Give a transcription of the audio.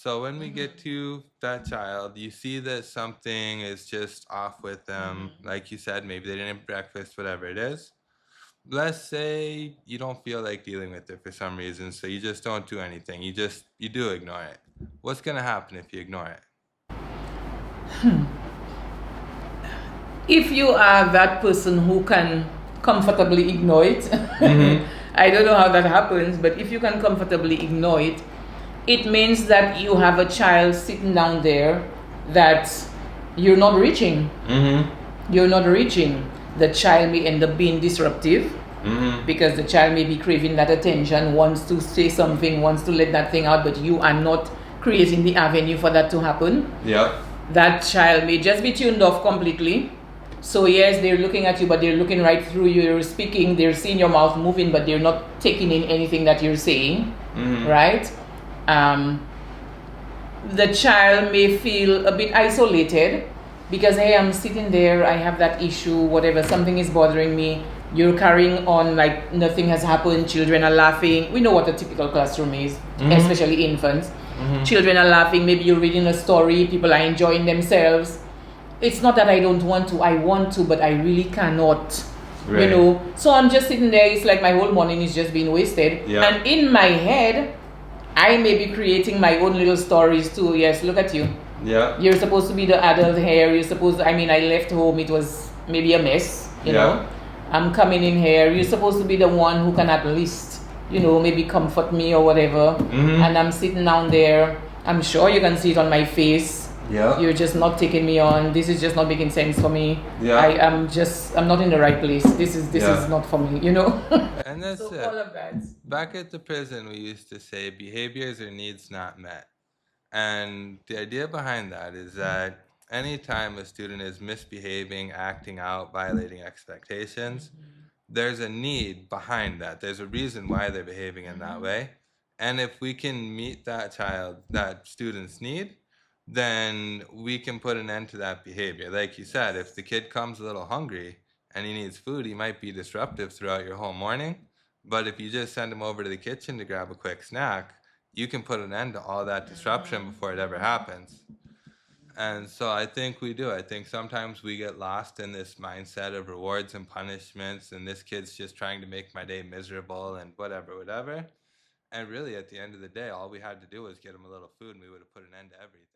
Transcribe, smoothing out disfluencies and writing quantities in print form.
So when we get to that child, you see that something is just off with them. Like you said, maybe they didn't have breakfast, whatever it is. Let's say you don't feel like dealing with it for some reason, so you just don't do anything. You do ignore it. What's gonna happen if you ignore it? If you are that person who can comfortably ignore it, I don't know how that happens, but if you can comfortably ignore it, it means that you have a child sitting down there that you're not reaching. You're not reaching. The child may end up being disruptive because the child may be craving that attention, wants to say something, wants to let that thing out, but you are not creating the avenue for that to happen. Yep. That child may just be tuned off completely. So yes, they're looking at you, but they're looking right through you. You're speaking, they're seeing your mouth moving, but they're not taking in anything that you're saying, right? The child may feel a bit isolated because, hey, I'm sitting there, I have that issue, whatever, something is bothering me. You're carrying on like nothing has happened. Children are laughing. We know what a typical classroom is, especially infants. Children are laughing. Maybe you're reading a story. People are enjoying themselves. It's not that I don't want to. I want to, but I really cannot. Right. So I'm just sitting there. It's like my whole morning is just being wasted. Yeah. And in my head, I may be creating my own little stories too. Yes, look at you. Yeah. You're supposed to be the adult here. I left home. It was maybe a mess, you know. I'm coming in here. You're supposed to be the one who can at least, maybe comfort me or whatever. And I'm sitting down there. I'm sure you can see it on my face. Yeah. You're just not taking me on. This is just not making sense for me. Yeah. I'm not in the right place. This is not for me, And that's So it. all of that. Back at the prison, we used to say behaviors or needs not met. And the idea behind that is that anytime a student is misbehaving, acting out, violating expectations, there's a need behind that. There's a reason why they're behaving in that way. And if we can meet that student's need, then we can put an end to that behavior. Like you said, if the kid comes a little hungry and he needs food, he might be disruptive throughout your whole morning. But if you just send him over to the kitchen to grab a quick snack, you can put an end to all that disruption before it ever happens. And so I think we do. I think sometimes we get lost in this mindset of rewards and punishments, and this kid's just trying to make my day miserable and whatever, whatever. And really, at the end of the day, all we had to do was get him a little food, and we would have put an end to everything.